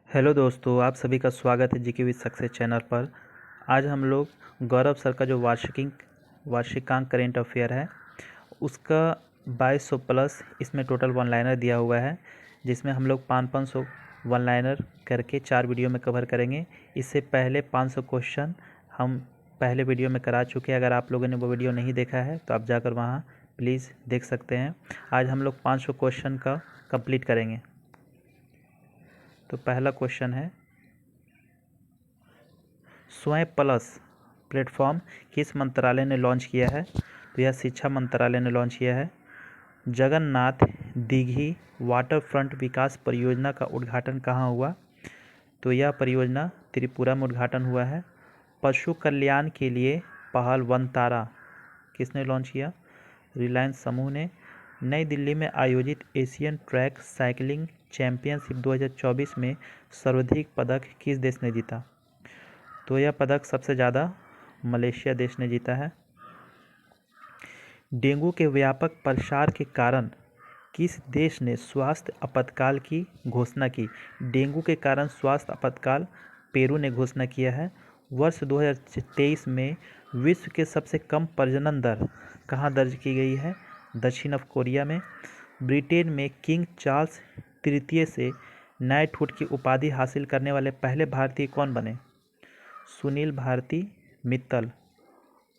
Hello दोस्तों, आप सभी का स्वागत है जीके विद सक्सेस चैनल पर। आज हम लोग गौरव सर का जो वार्षिकांक करेंट अफेयर है उसका 2200 प्लस इसमें टोटल वन लाइनर दिया हुआ है, जिसमें हम लोग 500 वन लाइनर करके 4 वीडियो में कवर करेंगे। इससे पहले 500 क्वेश्चन हम पहले वीडियो में करा चुके हैं। अगर आप लोगों ने वो वीडियो नहीं देखा है तो आप जाकर वहाँ प्लीज़ देख सकते हैं। आज हम लोग 500 क्वेश्चन का कंप्लीट करेंगे। तो पहला क्वेश्चन है, स्वयं प्लस प्लेटफॉर्म किस मंत्रालय ने लॉन्च किया है? तो यह शिक्षा मंत्रालय ने लॉन्च किया है। जगन्नाथ दीघी वाटर फ्रंट विकास परियोजना का उद्घाटन कहाँ हुआ? तो यह परियोजना त्रिपुरा में उद्घाटन हुआ है। पशु कल्याण के लिए पहल वनतारा किसने लॉन्च किया? रिलायंस समूह ने। नई दिल्ली में आयोजित एशियन ट्रैक साइकिलिंग चैंपियनशिप 2024 में सर्वाधिक पदक किस देश ने जीता? तो यह पदक सबसे ज़्यादा मलेशिया देश ने जीता है। डेंगू के व्यापक प्रसार के कारण किस देश ने स्वास्थ्य आपातकाल की घोषणा की? डेंगू के कारण स्वास्थ्य आपातकाल पेरू ने घोषणा किया है। वर्ष 2023 में विश्व के सबसे कम प्रजनन दर कहाँ दर्ज की गई है? दक्षिण कोरिया में। ब्रिटेन में किंग चार्ल्स तृतीय से नाइटहुड की उपाधि हासिल करने वाले पहले भारतीय कौन बने? सुनील भारती मित्तल।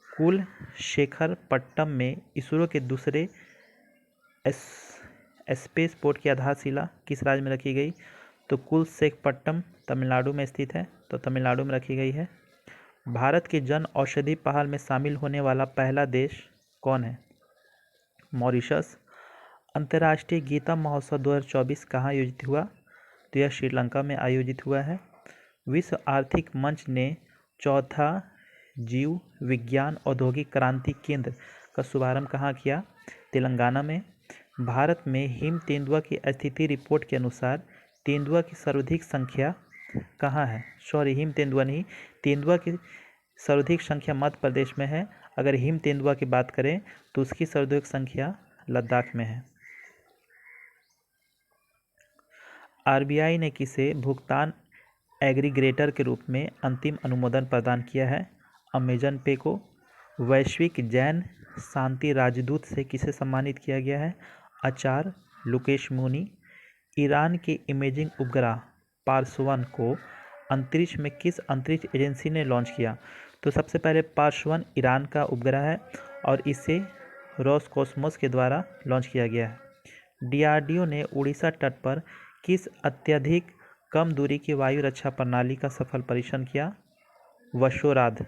कुलशेखरपट्टनम में इसरो के दूसरे स्पेस पोर्ट की आधारशिला किस राज्य में रखी गई? तो कुलशेखरपट्टनम तमिलनाडु में स्थित है, तो तमिलनाडु में रखी गई है। भारत की जन औषधि पहल में शामिल होने वाला पहला देश कौन है? मॉरिशस। अंतर्राष्ट्रीय गीता महोत्सव 2024 कहाँ आयोजित हुआ? तो यह श्रीलंका में आयोजित हुआ है। विश्व आर्थिक मंच ने चौथा जीव विज्ञान औद्योगिक क्रांति केंद्र का शुभारंभ कहाँ किया? तेलंगाना में। भारत में हिम तेंदुआ की स्थिति रिपोर्ट के अनुसार तेंदुआ की सर्वाधिक संख्या कहाँ है? सॉरी, हिम तेंदुआ नहीं, तेंदुआ की सर्वाधिक संख्या मध्य प्रदेश में है। अगर हिम तेंदुआ की बात करें तो उसकी सर्वाधिक संख्या लद्दाख में है। आरबीआई ने किसे भुगतान एग्रीगेटर के रूप में अंतिम अनुमोदन प्रदान किया है? अमेजन पे को। वैश्विक जैन शांति राजदूत से किसे सम्मानित किया गया है? आचार्य लुकेश मुनी। ईरान के इमेजिंग उपग्रह पार्सवन को अंतरिक्ष में किस अंतरिक्ष एजेंसी ने लॉन्च किया? तो सबसे पहले पार्सवन ईरान का उपग्रह है और इसे रोसकॉस्मोस के द्वारा लॉन्च किया गया है। डीआरडीओ ने उड़ीसा तट पर किस अत्यधिक कम दूरी की वायु रक्षा प्रणाली का सफल परीक्षण किया? वशोराध।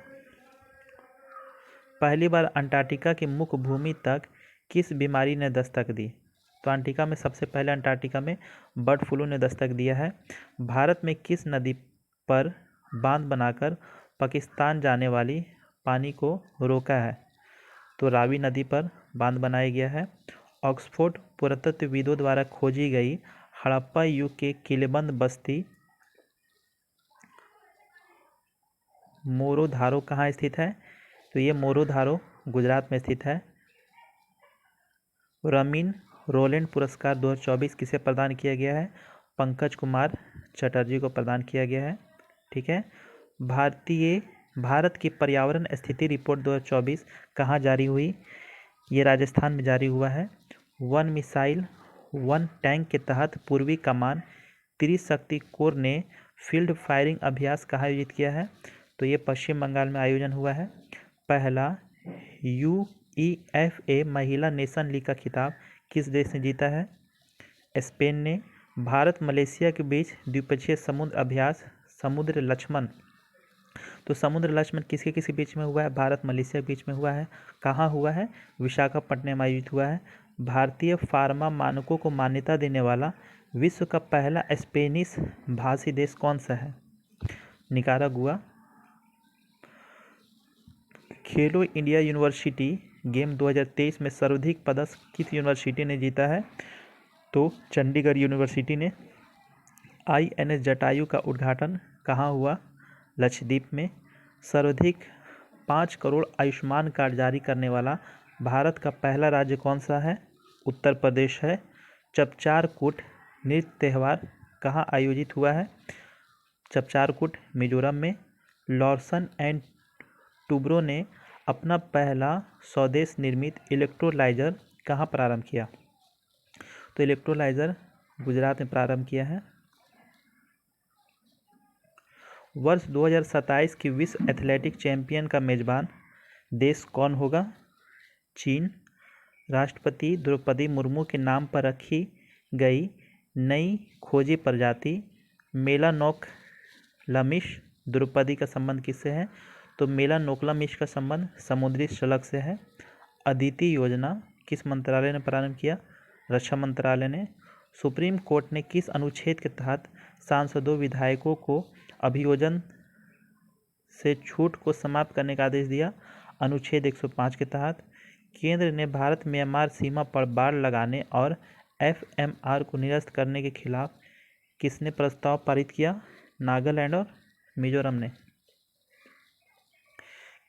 पहली बार अंटार्कटिका की मुख्य भूमि तक किस बीमारी ने दस्तक दी? तो अंटार्कटिका में सबसे पहले अंटार्कटिका में बर्ड फ्लू ने दस्तक दिया है। भारत में किस नदी पर बांध बनाकर पाकिस्तान जाने वाली पानी को रोका है? तो रावी नदी पर बांध बनाया गया है। ऑक्सफोर्ड पुरातत्वविदों द्वारा खोजी गई हड़प्पा युग के किलेबंद बस्ती मोरोधारो कहाँ स्थित है? तो ये मोरोधारो गुजरात में स्थित है। रमीन रोलैंड पुरस्कार 2024 किसे प्रदान किया गया है? पंकज कुमार चटर्जी को प्रदान किया गया है। ठीक है। भारत की पर्यावरण स्थिति रिपोर्ट 2024 कहाँ जारी हुई? ये राजस्थान में जारी हुआ है। वन मिसाइल वन टैंक के तहत पूर्वी कमान त्रिशक्ति कोर ने फील्ड फायरिंग अभ्यास कहाँ आयोजित किया है? तो ये पश्चिम बंगाल में आयोजन हुआ है। पहला UEFA महिला नेशन लीग का खिताब किस देश ने जीता है? स्पेन ने। भारत मलेशिया के बीच द्विपक्षीय समुद्र अभ्यास समुद्र लक्ष्मण, तो समुद्र लक्ष्मण किसके किसके बीच में हुआ है? भारत मलेशिया के बीच में हुआ है। कहाँ हुआ है? विशाखापट्टनम में आयोजित हुआ है। भारतीय फार्मा मानकों को मान्यता देने वाला विश्व का पहला स्पेनिश भाषी देश कौन सा है? निकारागुआ। खेलो इंडिया यूनिवर्सिटी गेम 2023 में सर्वाधिक पदक किस यूनिवर्सिटी ने जीता है? तो चंडीगढ़ यूनिवर्सिटी ने। INS जटायु का उद्घाटन कहाँ हुआ? लक्षद्वीप में। सर्वाधिक 5 करोड़ आयुष्मान कार्ड जारी करने वाला भारत का पहला राज्य कौन सा है? उत्तर प्रदेश है। चपचार कूट नृत्य त्यौहार कहाँ आयोजित हुआ है? चपचारकुट मिजोरम में। लॉर्सन एंड टुब्रो ने अपना पहला स्वदेश निर्मित इलेक्ट्रोलाइजर कहाँ प्रारंभ किया? तो इलेक्ट्रोलाइजर गुजरात में प्रारंभ किया है। वर्ष 2027 की विश्व एथलेटिक चैंपियन का मेजबान देश कौन होगा? चीन। राष्ट्रपति द्रौपदी मुर्मू के नाम पर रखी गई नई खोजी प्रजाति मेलानोक्लमिस द्रौपदी का संबंध किससे है? तो मेलानोक्लमिस का संबंध समुद्री शलभ से है। अदिति योजना किस मंत्रालय ने प्रारंभ किया? रक्षा मंत्रालय ने। सुप्रीम कोर्ट ने किस अनुच्छेद के तहत सांसदों विधायकों को अभियोजन से छूट को समाप्त करने का आदेश दिया? अनुच्छेद 105 के तहत। केंद्र ने भारत म्यांमार सीमा पर बाड़ लगाने और एफएमआर को निरस्त करने के खिलाफ किसने प्रस्ताव पारित किया? नागालैंड और मिजोरम ने।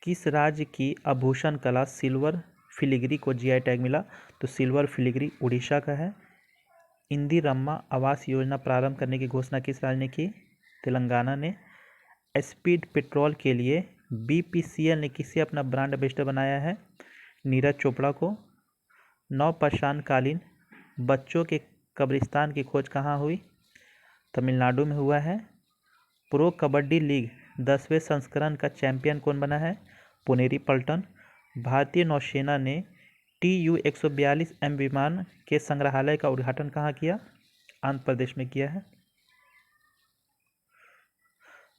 किस राज्य की आभूषण कला सिल्वर फिलिग्री को जीआई टैग मिला? तो सिल्वर फिलिग्री उड़ीसा का है। इंदिरम्मा आवास योजना प्रारंभ करने की घोषणा किस राज्य ने की? तेलंगाना ने। स्पीड पेट्रोल के लिए बीपीसीएल ने किसे अपना ब्रांड एम्बेसडर बनाया है? नीरज चोपड़ा को। नवपाषाणकालीन बच्चों के कब्रिस्तान की खोज कहाँ हुई? तमिलनाडु में हुआ है। प्रो कबड्डी लीग 10वें संस्करण का चैंपियन कौन बना है? पुनेरी पल्टन। भारतीय नौसेना ने TU-142M विमान के संग्रहालय का उद्घाटन कहाँ किया? आंध्र प्रदेश में किया है।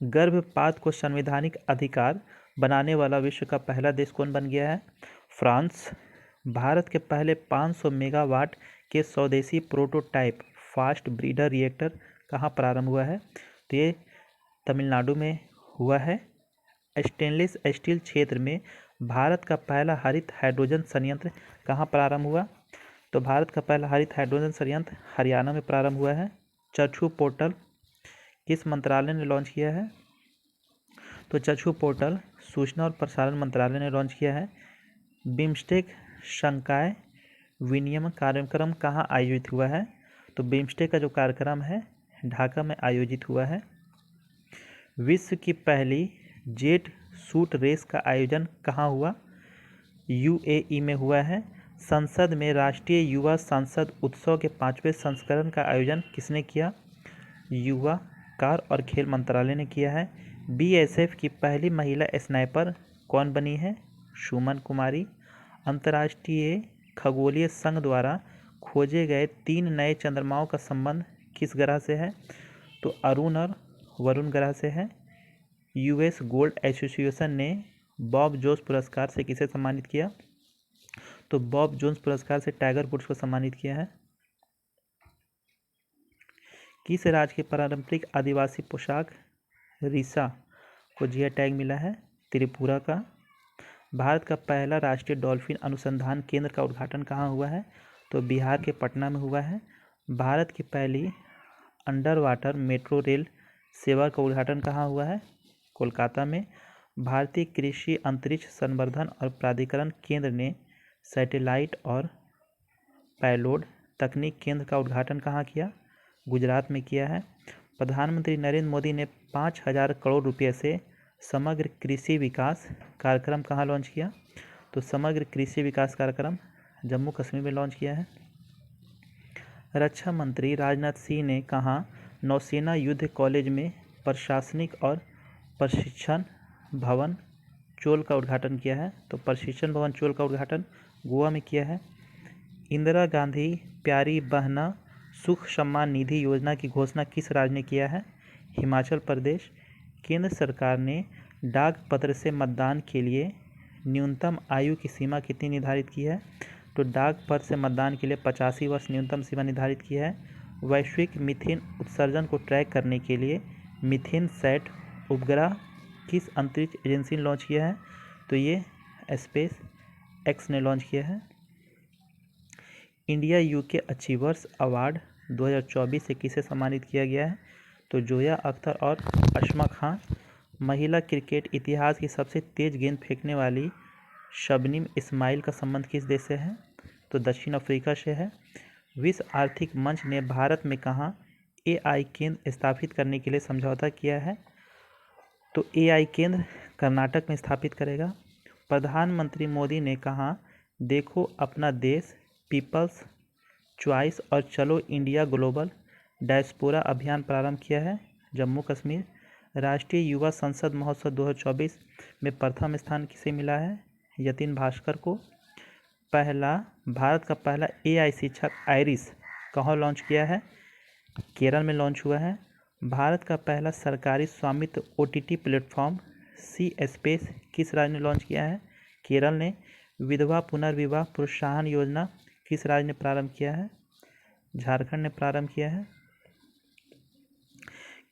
गर्भपात को संवैधानिक अधिकार बनाने वाला विश्व का पहला देश कौन बन गया है? फ्रांस। भारत के पहले 500 मेगावाट के स्वदेशी प्रोटोटाइप फास्ट ब्रीडर रिएक्टर कहाँ प्रारंभ हुआ है? तो ये तमिलनाडु में हुआ है। स्टेनलेस स्टील क्षेत्र में भारत का पहला हरित हाइड्रोजन संयंत्र कहाँ प्रारंभ हुआ? तो भारत का पहला हरित हाइड्रोजन संयंत्र हरियाणा में प्रारंभ हुआ है। चक्षु पोर्टल किस मंत्रालय ने लॉन्च किया है? तो चक्षु पोर्टल सूचना और प्रसारण मंत्रालय ने लॉन्च किया है। बिम्स्टेक शंघाई विनियम कार्यक्रम कहाँ आयोजित हुआ है? तो बिम्स्टेक का जो कार्यक्रम है ढाका में आयोजित हुआ है। विश्व की पहली जेट शूट रेस का आयोजन कहाँ हुआ? यूएई में हुआ है। संसद में राष्ट्रीय युवा संसद उत्सव के 5वें संस्करण का आयोजन किसने किया? युवा कार्य और खेल मंत्रालय ने किया है। बीएसएफ की पहली महिला स्नाइपर कौन बनी है? सुमन कुमारी। अंतर्राष्ट्रीय खगोलीय संघ द्वारा खोजे गए 3 नए चंद्रमाओं का संबंध किस ग्रह से है? तो अरुण और वरुण ग्रह से है। यूएस गोल्ड एसोसिएशन ने बॉब जोन्स पुरस्कार से किसे सम्मानित किया? तो बॉब जोन्स पुरस्कार से टाइगर वुड्स को सम्मानित किया है। किस राज्य की पारंपरिक आदिवासी पोशाक रिसा को जीआई टैग मिला है? त्रिपुरा का। भारत का पहला राष्ट्रीय डॉल्फिन अनुसंधान केंद्र का उद्घाटन कहाँ हुआ है? तो बिहार के पटना में हुआ है। भारत की पहली अंडर वाटर मेट्रो रेल सेवा का उद्घाटन कहाँ हुआ है? कोलकाता में। भारतीय कृषि अंतरिक्ष संवर्धन और प्राधिकरण केंद्र ने सैटेलाइट और पैलोड तकनीक केंद्र का उद्घाटन कहाँ किया? गुजरात में किया है। प्रधानमंत्री नरेंद्र मोदी ने 5,000 करोड़ रुपये से समग्र कृषि विकास कार्यक्रम कहाँ लॉन्च किया? तो समग्र कृषि विकास कार्यक्रम जम्मू कश्मीर में लॉन्च किया है। रक्षा मंत्री राजनाथ सिंह ने कहाँ नौसेना युद्ध कॉलेज में प्रशासनिक और प्रशिक्षण भवन चोल का उद्घाटन किया है? तो प्रशिक्षण भवन चोल का उद्घाटन गोवा में किया है। इंदिरा गांधी प्यारी बहना सुख सम्मान निधि योजना की घोषणा किस राज्य ने किया है? हिमाचल प्रदेश। केंद्र सरकार ने डाक पत्र से मतदान के लिए न्यूनतम आयु की सीमा कितनी निर्धारित की है? तो डाक पत्र से मतदान के लिए 85 वर्ष न्यूनतम सीमा निर्धारित की है। वैश्विक मीथेन उत्सर्जन को ट्रैक करने के लिए मीथेन सैट उपग्रह किस अंतरिक्ष एजेंसी ने लॉन्च किया है? तो ये स्पेस एक्स ने लॉन्च किया है। इंडिया यूके अचीवर्स अवार्ड 2024 से किसे सम्मानित किया गया है? तो जोया अख्तर और अशमा खान। महिला क्रिकेट इतिहास की सबसे तेज गेंद फेंकने वाली शबनीम इस्माइल का संबंध किस देश से है? तो दक्षिण अफ्रीका से है। विश्व आर्थिक मंच ने भारत में कहाँ AI केंद्र स्थापित करने के लिए समझौता किया है? तो AI केंद्र कर्नाटक में स्थापित करेगा। प्रधानमंत्री मोदी ने कहा, देखो अपना देश, पीपल्स चॉइस और चलो इंडिया ग्लोबल डायस्पोरा अभियान प्रारंभ किया है? जम्मू कश्मीर। राष्ट्रीय युवा संसद महोत्सव 2024 में प्रथम स्थान किसे मिला है? यतिन भास्कर को। भारत का पहला AI शिक्षक आइरिस कहाँ लॉन्च किया है? केरल में लॉन्च हुआ है। भारत का पहला सरकारी स्वामित्व OTT प्लेटफॉर्म सी स्पेस किस राज्य ने लॉन्च किया है? केरल ने। विधवा पुनर्विवाह प्रोत्साहन योजना किस राज्य ने प्रारंभ किया है? झारखंड ने प्रारंभ किया है।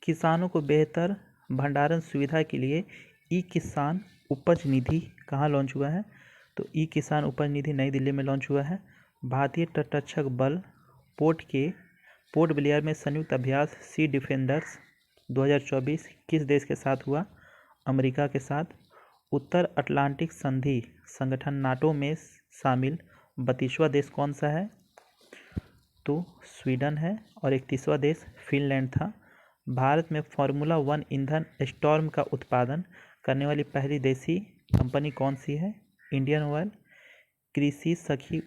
किसानों को बेहतर भंडारण सुविधा के लिए ई किसान उपज निधि कहाँ लॉन्च हुआ है? तो ई किसान उपज निधि नई दिल्ली में लॉन्च हुआ है। भारतीय तटरक्षक बल पोर्ट ब्लेयर में संयुक्त अभ्यास सी डिफेंडर्स 2024 किस देश के साथ हुआ? अमेरिका के साथ। उत्तर अटलांटिक संधि संगठन नाटो में शामिल 32वां देश कौन सा है? तो स्वीडन है। और 31वां देश फिनलैंड था। भारत में फार्मूला 1 ईंधन स्टॉर्म का उत्पादन करने वाली पहली देसी कंपनी कौन सी है? Indian oil. कृषि सखी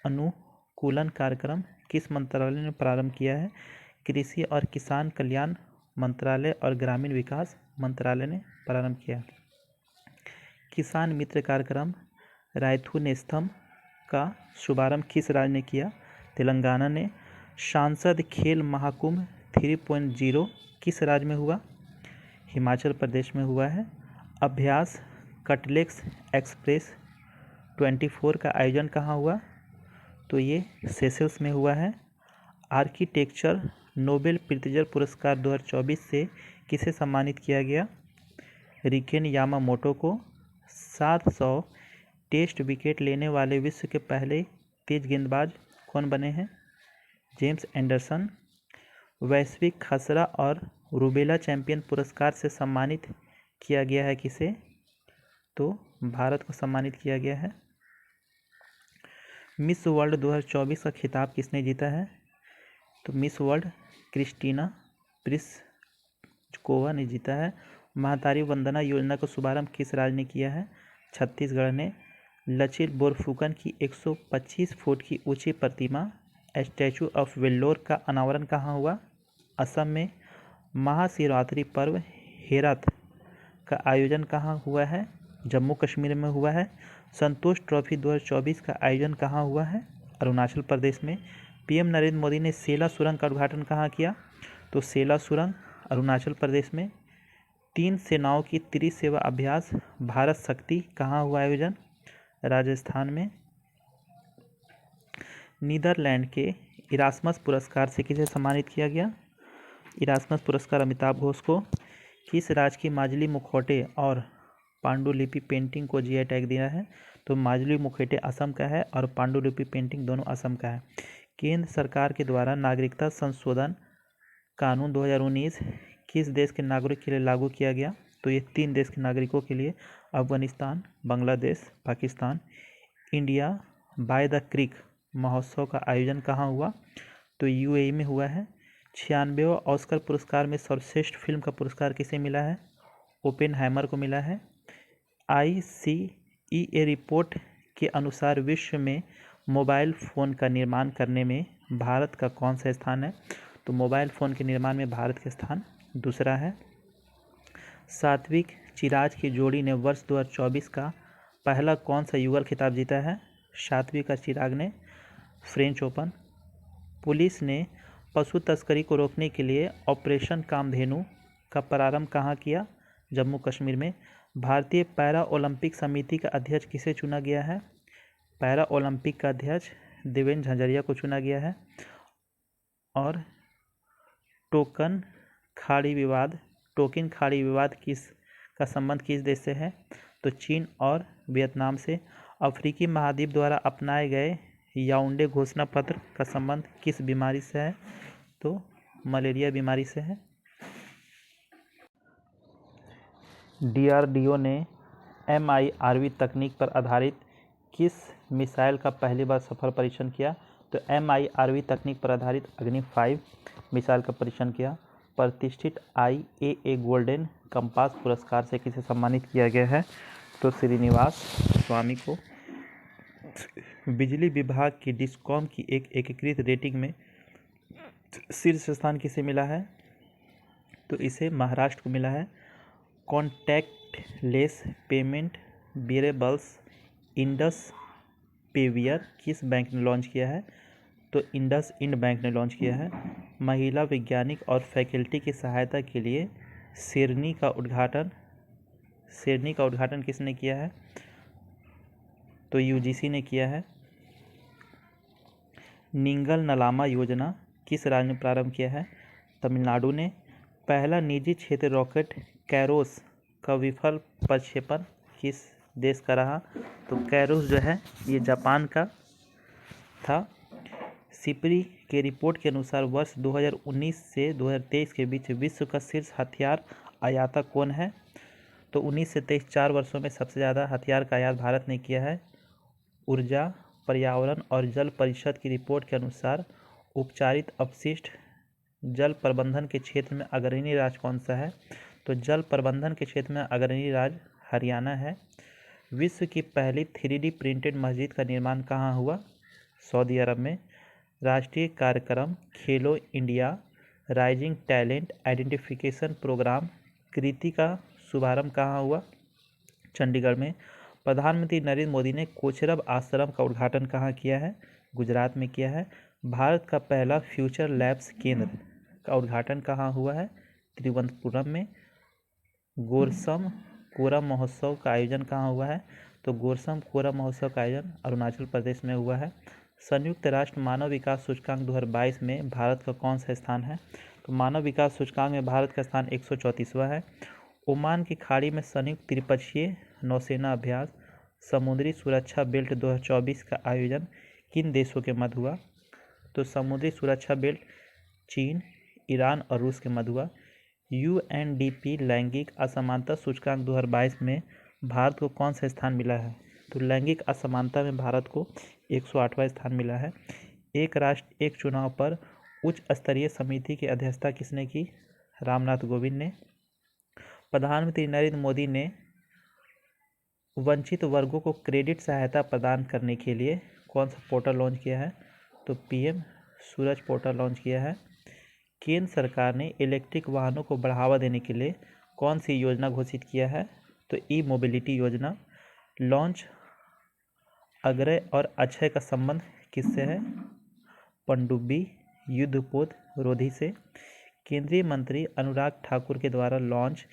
अनुकूलन कार्यक्रम किस मंत्रालय ने प्रारंभ किया है? कृषि और किसान कल्याण मंत्रालय और ग्रामीण विकास मंत्रालय ने प्रारंभ किया। किसान मित्र कार्यक्रम रायथू नेस्तम का शुभारंभ किस राज्य ने किया? तेलंगाना ने। सांसद खेल महाकुंभ 3.0 किस राज्य में हुआ? हिमाचल प्रदेश में हुआ है। अभ्यास कटलेक्स एक्सप्रेस 24 का आयोजन कहाँ हुआ? तो ये सेशल्स में हुआ है। आर्किटेक्चर नोबेल प्रीतिजर पुरस्कार 2024 से किसे सम्मानित किया गया? रिकेन यामामोटो को। 700 टेस्ट विकेट लेने वाले विश्व के पहले तेज गेंदबाज कौन बने हैं? James Anderson. वैश्विक खसरा और रूबेला चैंपियन पुरस्कार से सम्मानित किया गया है किसे? तो भारत को सम्मानित किया गया है। मिस वर्ल्ड 2024 का खिताब किसने जीता है? तो मिस वर्ल्ड क्रिस्टीना प्लिस्कोवा ने जीता है। महतारी वंदना योजना का शुभारंभ किस राज्य ने किया है? छत्तीसगढ़ ने। लचित बोरफुकन की 125 फुट की ऊंची प्रतिमा स्टैचू ऑफ वेल्लोर का अनावरण कहाँ हुआ? असम में। महाशिवरात्रि पर्व हेराथ का आयोजन कहाँ हुआ है? जम्मू कश्मीर में हुआ है। संतोष ट्रॉफी 2024 का आयोजन कहाँ हुआ है? अरुणाचल प्रदेश में। PM नरेंद्र मोदी ने सेला सुरंग का उद्घाटन कहाँ किया? तो सेला सुरंग अरुणाचल प्रदेश में। 3 सेनाओं की त्रिसेवा अभ्यास भारत शक्ति कहाँ हुआ आयोजन? राजस्थान में। नीदरलैंड के इरास्मस पुरस्कार से किसे सम्मानित किया गया? इरास्मस पुरस्कार अमिताभ घोष को। किस राज्य की माजुली मुखौटे और पांडुलिपि पेंटिंग को GI टैग दिया है? तो माजुली मुखौटे असम का है और पांडुलिपि पेंटिंग दोनों असम का है। केंद्र सरकार के द्वारा नागरिकता संशोधन कानून 2019 किस देश के नागरिक के लिए लागू किया गया? तो ये 3 देश के नागरिकों के लिए, Afghanistan, Bangladesh, Pakistan. India by the क्रिक महोत्सव का आयोजन कहाँ हुआ? तो UAE में हुआ है। 96वां ऑस्कर पुरस्कार में सर्वश्रेष्ठ फिल्म का पुरस्कार किसे मिला है? ओपेनहाइमर को मिला है। ICEA रिपोर्ट के अनुसार विश्व में मोबाइल फ़ोन का निर्माण करने में भारत का कौन सा स्थान है? तो मोबाइल फ़ोन के निर्माण में भारत का स्थान दूसरा है। सात्विक चिराज की जोड़ी ने वर्ष 2024 का पहला कौन सा युगल खिताब जीता है? सात्विक और चिराग ने। French open. पुलिस ने पशु तस्करी को रोकने के लिए ऑपरेशन कामधेनु का प्रारंभ कहाँ किया? जम्मू कश्मीर में। भारतीय पैरा ओलंपिक समिति का अध्यक्ष किसे चुना गया है? पैरा ओलंपिक का अध्यक्ष देवेंद्र झाझड़िया को चुना गया है। और टोकिन खाड़ी विवाद किस का संबंध किस देश से है? तो चीन और वियतनाम से। अफ्रीकी महाद्वीप द्वारा अपनाए गए याओंडे घोषणा पत्र का संबंध किस बीमारी से है? तो मलेरिया बीमारी से है। DRDO ने MIRV तकनीक पर आधारित किस मिसाइल का पहली बार सफल परीक्षण किया? तो MIRV तकनीक पर आधारित अग्नि 5 मिसाइल का परीक्षण किया। प्रतिष्ठित IAA गोल्डन कंपास पुरस्कार से किसे सम्मानित किया गया है? तो श्रीनिवास स्वामी को। बिजली विभाग की डिस्कॉम की एक एकीकृत रेटिंग में शीर्ष स्थान किसे मिला है? तो इसे महाराष्ट्र को मिला है। कॉन्टैक्टलेस पेमेंट वेरिएबल्स इंडस पेवियर किस बैंक ने लॉन्च किया है? तो इंडस इंड बैंक ने लॉन्च किया है। महिला वैज्ञानिक और फैकल्टी की सहायता के लिए शेरनी का उद्घाटन किसने किया है? तो UGC ने किया है। निंगल नलामा योजना किस राज्य ने प्रारंभ किया है? तमिलनाडु ने। पहला निजी क्षेत्र रॉकेट कैरोस का विफल प्रक्षेपण किस देश का रहा? तो कैरोस जो है ये जापान का था। सिपरी के रिपोर्ट के अनुसार वर्ष 2019 से 2023 के बीच विश्व का शीर्ष हथियार आयातक कौन है? तो 19 से 23 4 वर्षों में सबसे ज़्यादा हथियार का आयात भारत ने किया है। ऊर्जा, पर्यावरण और जल परिषद की रिपोर्ट के अनुसार उपचारित अपशिष्ट जल प्रबंधन के क्षेत्र में अग्रणी राज्य कौन सा है? तो जल प्रबंधन के क्षेत्र में अग्रणी राज्य हरियाणा है। विश्व की पहली 3D प्रिंटेड मस्जिद का निर्माण कहाँ हुआ? सऊदी अरब में। राष्ट्रीय कार्यक्रम Khelo India rising talent identification program KIRTI का शुभारंभ कहाँ हुआ? चंडीगढ़ में। प्रधानमंत्री नरेंद्र मोदी ने कोचरब आश्रम का उद्घाटन कहाँ किया है? गुजरात में किया है। भारत का पहला फ्यूचर लैब्स केंद्र का उद्घाटन कहाँ हुआ है? तिरुवनंतपुरम में। गोरसम कोरम महोत्सव का आयोजन कहाँ हुआ है? तो गोरसम कोरम महोत्सव का आयोजन अरुणाचल प्रदेश में हुआ है। संयुक्त राष्ट्र मानव विकास सूचकांक 2022 में भारत का कौन सा स्थान है? तो मानव विकास सूचकांक में भारत का स्थान 134वां है। ओमान की खाड़ी में संयुक्त त्रिपक्षीय नौसेना अभ्यास समुद्री सुरक्षा बेल्ट 2024 का आयोजन किन देशों के मध्य हुआ? तो समुद्री सुरक्षा बेल्ट चीन, ईरान और रूस के मध्य हुआ। UNDP लैंगिक असमानता सूचकांक 2022 में भारत को कौन सा स्थान मिला है? तो लैंगिक असमानता में भारत को 108वां स्थान मिला है। एक राष्ट्र एक चुनाव पर उच्च स्तरीय समिति की अध्यक्षता किसने की? रामनाथ कोविंद ने। प्रधानमंत्री नरेंद्र मोदी ने वंचित वर्गों को क्रेडिट सहायता प्रदान करने के लिए कौन सा पोर्टल लॉन्च किया है? तो PM सूरज पोर्टल लॉन्च किया है। केंद्र सरकार ने इलेक्ट्रिक वाहनों को बढ़ावा देने के लिए कौन सी योजना घोषित किया है? तो E-मोबिलिटी योजना। लॉन्च अग्रय और अक्षय का संबंध किससे है? पनडुब्बी युद्धपोत रोधी से। केंद्रीय मंत्री अनुराग ठाकुर के द्वारा लॉन्च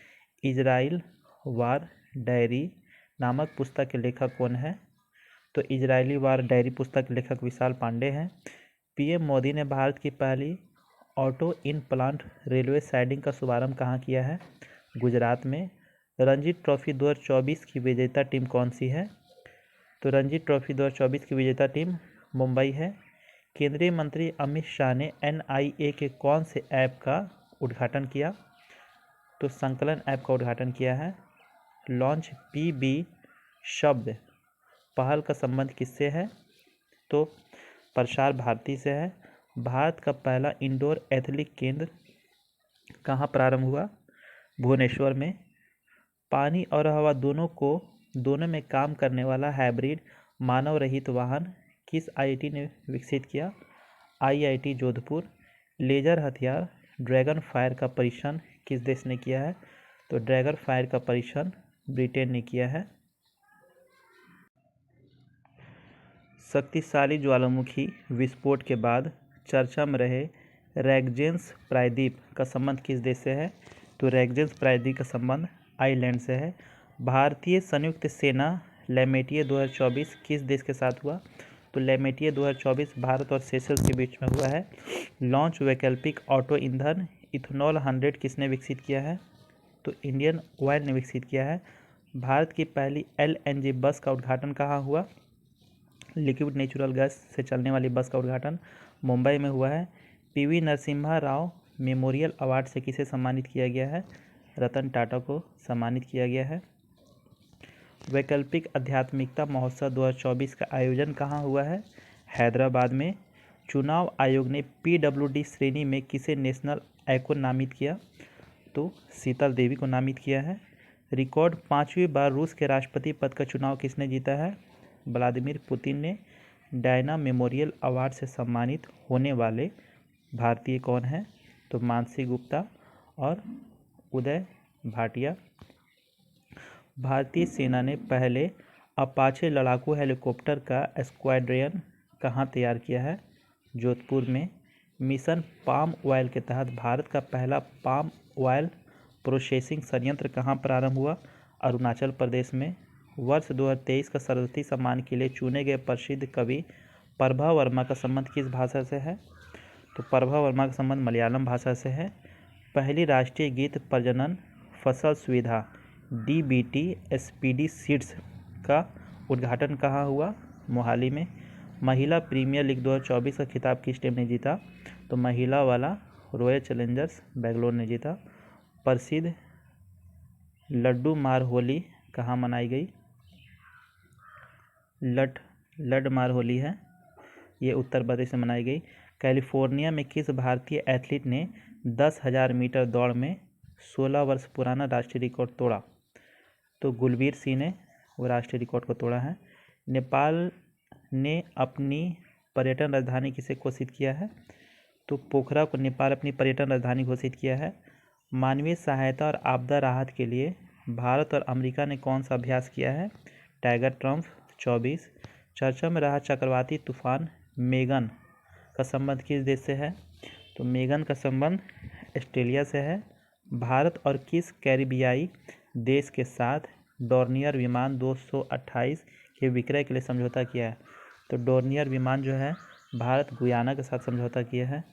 इजराइल वार डायरी नामक पुस्तक के लेखक कौन है? तो इजरायली वार डायरी पुस्तक के लेखक विशाल पांडे हैं। PM मोदी ने भारत की पहली auto in plant railway siding का शुभारंभ कहाँ किया है? गुजरात में। रणजी ट्रॉफी 2024 की विजेता टीम कौन सी है? तो रणजी ट्रॉफी 2024 की विजेता टीम मुंबई है। केंद्रीय मंत्री अमित शाह ने NIA के कौन से ऐप का उद्घाटन किया? तो संकलन ऐप का उद्घाटन किया है। लॉन्च PB शब्द पहल का संबंध किससे है? तो प्रसार भारती से है। भारत का पहला इंडोर एथलेटिक केंद्र कहाँ प्रारंभ हुआ? भुवनेश्वर में। पानी और हवा दोनों में काम करने वाला हाइब्रिड मानव रहित वाहन किस IIT ने विकसित किया? IIT जोधपुर। लेजर हथियार ड्रैगन फायर का परीक्षण किस देश ने किया है? तो ड्रैगन फायर का परीक्षण ब्रिटेन ने किया है। शक्तिशाली ज्वालामुखी विस्फोट के बाद चर्चा में रहे रैगजेंस प्रायद्वीप का संबंध किस देश से है? तो रैगजेंस प्रायद्वीप का संबंध आइलैंड से है। भारतीय संयुक्त सेना लेमेटिए 2024 किस देश के साथ हुआ? तो लेमेटिए 2024 भारत और सेशल्स के बीच में हुआ है। लॉन्च वैकल्पिक ऑटो ईंधन इथेनॉल 100 किसने विकसित किया है? तो इंडियन ऑयल ने विकसित किया है। भारत की पहली LNG बस का उद्घाटन कहाँ हुआ? लिक्विड नेचुरल गैस से चलने वाली बस का उद्घाटन मुंबई में हुआ है। PV Narasimha Rao memorial award से किसे सम्मानित किया गया है? रतन टाटा को सम्मानित किया गया है। वैकल्पिक आध्यात्मिकता महोत्सव 2024 का आयोजन कहाँ हुआ है? हैदराबाद में। चुनाव आयोग ने PWD श्रेणी में किसे नेशनल आइकॉन नामित किया? तो शीतल देवी को नामित किया है। रिकॉर्ड 5वीं बार रूस के राष्ट्रपति पद का चुनाव किसने जीता है? व्लादिमीर पुतिन ने। डायना मेमोरियल अवार्ड से सम्मानित होने वाले भारतीय कौन हैं? तो मानसी गुप्ता और उदय भाटिया। भारतीय सेना ने पहले अपाचे लड़ाकू हेलीकॉप्टर का स्क्वाड्रन कहाँ तैयार किया है? जोधपुर में। मिशन पाम ऑयल के तहत भारत का पहला पाम ऑयल प्रोसेसिंग संयंत्र कहाँ प्रारंभ हुआ? अरुणाचल प्रदेश में। वर्ष 2023 का सरस्वती सम्मान के लिए चुने गए प्रसिद्ध कवि प्रभा वर्मा का संबंध किस भाषा से है? तो प्रभा वर्मा का संबंध मलयालम भाषा से है। पहली राष्ट्रीय गीत प्रजनन फसल सुविधा DBT SPD सीड्स का उद्घाटन कहाँ हुआ? मोहाली में। महिला प्रीमियर लीग 2024 का खिताब किस टीम ने जीता? तो महिला वाला रॉयल चैलेंजर्स बेंगलोर ने जीता। प्रसिद्ध लड्डू मार होली कहाँ मनाई गई? लड मार होली है, ये उत्तर प्रदेश में मनाई गई। कैलिफोर्निया में किस भारतीय एथलीट ने 10,000 मीटर दौड़ में 16 वर्ष पुराना राष्ट्रीय रिकॉर्ड तोड़ा? तो गुलबीर सिंह ने वो राष्ट्रीय रिकॉर्ड को तोड़ा है। नेपाल ने अपनी पर्यटन राजधानी किसे घोषित किया है? तो पोखरा को नेपाल अपनी पर्यटन राजधानी घोषित किया है। मानवीय सहायता और आपदा राहत के लिए भारत और अमेरिका ने कौन सा अभ्यास किया है? Tiger Trump 24। चर्चा में रहा चक्रवाती तूफान मेगन का संबंध किस देश से है? तो मेगन का संबंध ऑस्ट्रेलिया से है। भारत और किस कैरिबियाई देश के साथ डोर्नियर विमान 228 के विक्रय के लिए समझौता किया है? तो डोर्नियर विमान जो है भारत गुयाना के साथ समझौता किया है।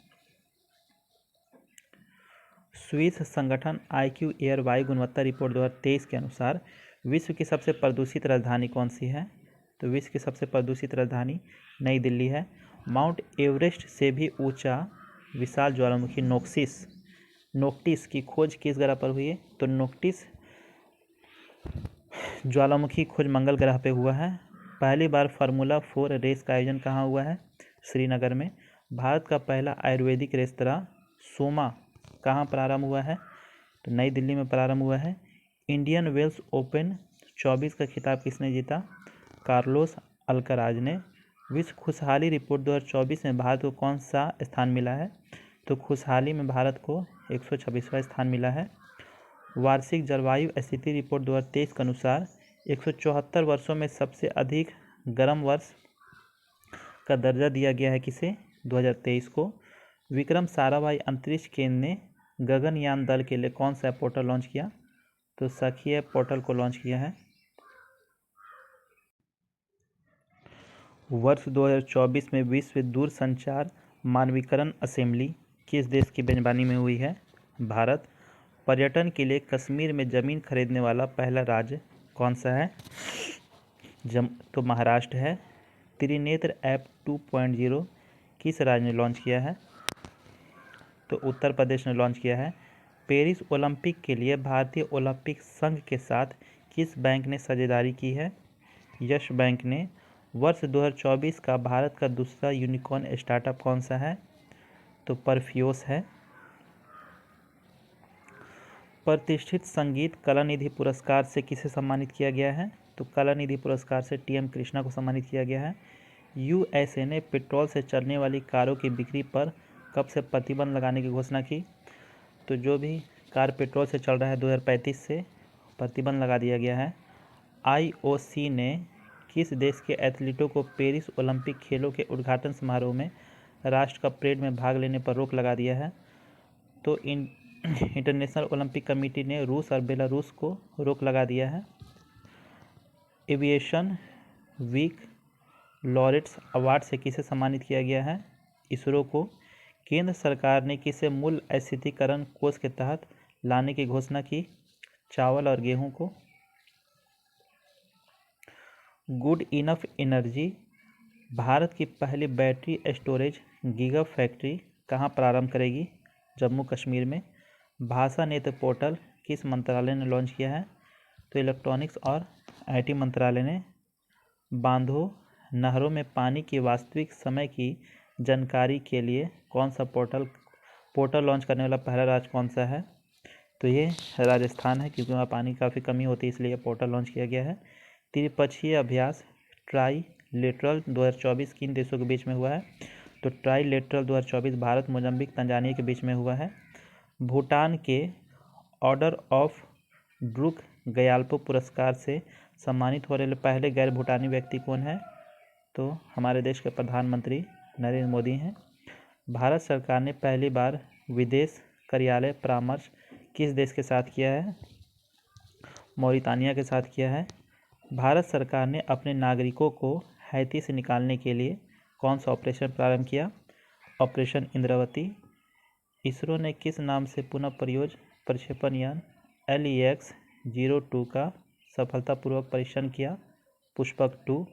स्विस संगठन IQ एयर वायु गुणवत्ता रिपोर्ट 2023 के अनुसार विश्व की सबसे प्रदूषित राजधानी कौन सी है? तो विश्व की सबसे प्रदूषित राजधानी नई दिल्ली है। माउंट एवरेस्ट से भी ऊंचा विशाल ज्वालामुखी नोक्टिस की खोज किस ग्रह पर हुई है? तो नोक्टिस ज्वालामुखी खोज मंगल ग्रह पे हुआ है। पहली बार फार्मूला 4 रेस का आयोजन कहाँ हुआ है? श्रीनगर में। भारत का पहला आयुर्वेदिक रेस्तरां सोमा कहाँ प्रारंभ हुआ है? तो नई दिल्ली में प्रारंभ हुआ है। इंडियन वेल्स ओपन 24 का खिताब किसने जीता? कार्लोस अल्कराज ने। विश्व खुशहाली रिपोर्ट 2024 में भारत को कौन सा स्थान मिला है? तो खुशहाली में भारत को 126वां स्थान मिला है। वार्षिक जलवायु स्थिति रिपोर्ट 2023 के अनुसार 174 वर्षों में सबसे अधिक गर्म वर्ष का दर्जा दिया गया है किसे? 2023 को। विक्रम साराभाई अंतरिक्ष केंद्र ने गगनयान दल के लिए कौन सा पोर्टल लॉन्च किया? तो सखी ऐप पोर्टल को लॉन्च किया है। वर्ष 2024 में विश्व दूरसंचार मानकीकरण असेंबली किस देश की मेजबानी में हुई है? भारत। पर्यटन के लिए कश्मीर में ज़मीन खरीदने वाला पहला राज्य कौन सा है? तो महाराष्ट्र है। त्रिनेत्र ऐप 2.0 किस राज्य ने लॉन्च किया है? तो उत्तर प्रदेश ने लॉन्च किया है। पेरिस ओलंपिक के लिए भारतीय ओलंपिक संघ के साथ किस बैंक ने साझेदारी की है? यस बैंक ने। वर्ष 2024 का भारत का दूसरा यूनिकॉर्न स्टार्टअप कौन सा है? तो परफ्यूस है। प्रतिष्ठित संगीत कलानिधि पुरस्कार से किसे सम्मानित किया गया है? तो कलानिधि पुरस्कार से TM कृष्णा को सम्मानित किया गया है। USA ने पेट्रोल से चलने वाली कारों की बिक्री पर कब से प्रतिबंध लगाने की घोषणा की? तो जो भी कार पेट्रोल से चल रहा है 2035 से प्रतिबंध लगा दिया गया है। IOC ने किस देश के एथलीटों को पेरिस ओलंपिक खेलों के उद्घाटन समारोह में राष्ट्र का परेड में भाग लेने पर रोक लगा दिया है? तो इंटरनेशनल ओलंपिक कमेटी ने रूस और बेलारूस को रोक लगा दिया है। एविएशन वीक लॉरेट्स अवार्ड से किसे सम्मानित किया गया है? इसरो को। केंद्र सरकार ने किसे मूल अस्थिरीकरण कोष के तहत लाने की घोषणा की? चावल और गेहूं को। गुड इनफ एनर्जी भारत की पहली बैटरी स्टोरेज गीगा फैक्ट्री कहाँ प्रारंभ करेगी? जम्मू कश्मीर में। भाषा नेत्र पोर्टल किस मंत्रालय ने लॉन्च किया है? तो इलेक्ट्रॉनिक्स और IT मंत्रालय ने। बांधों नहरों में पानी की वास्तविक समय की जानकारी के लिए कौन सा पोर्टल लॉन्च करने वाला पहला राज्य कौन सा है? तो ये राजस्थान है, क्योंकि वहाँ पानी की काफ़ी कमी होती है, इसलिए ये पोर्टल लॉन्च किया गया है। त्रिपक्षीय अभ्यास ट्राईलेटरल 2024 किन देशों के बीच में हुआ है? तो ट्राईलेटरल 2024 भारत, मोजाम्बिक, तंजानिया के बीच में हुआ है। भूटान के ऑर्डर ऑफ ड्रुक गयाल्पो पुरस्कार से सम्मानित हो रहे पहले गैर भूटानी व्यक्ति कौन है? तो हमारे देश के प्रधानमंत्री नरेंद्र मोदी हैं। भारत सरकार ने पहली बार विदेश कार्यालय परामर्श किस देश के साथ किया है? मॉरिटानिया के साथ किया है। भारत सरकार ने अपने नागरिकों को हैती से निकालने के लिए कौन सा ऑपरेशन प्रारंभ किया? ऑपरेशन इंद्रावती। इसरो ने किस नाम से पुनः प्रक्षेपण यान LEX-02 का सफलतापूर्वक परीक्षण किया? पुष्पक 2।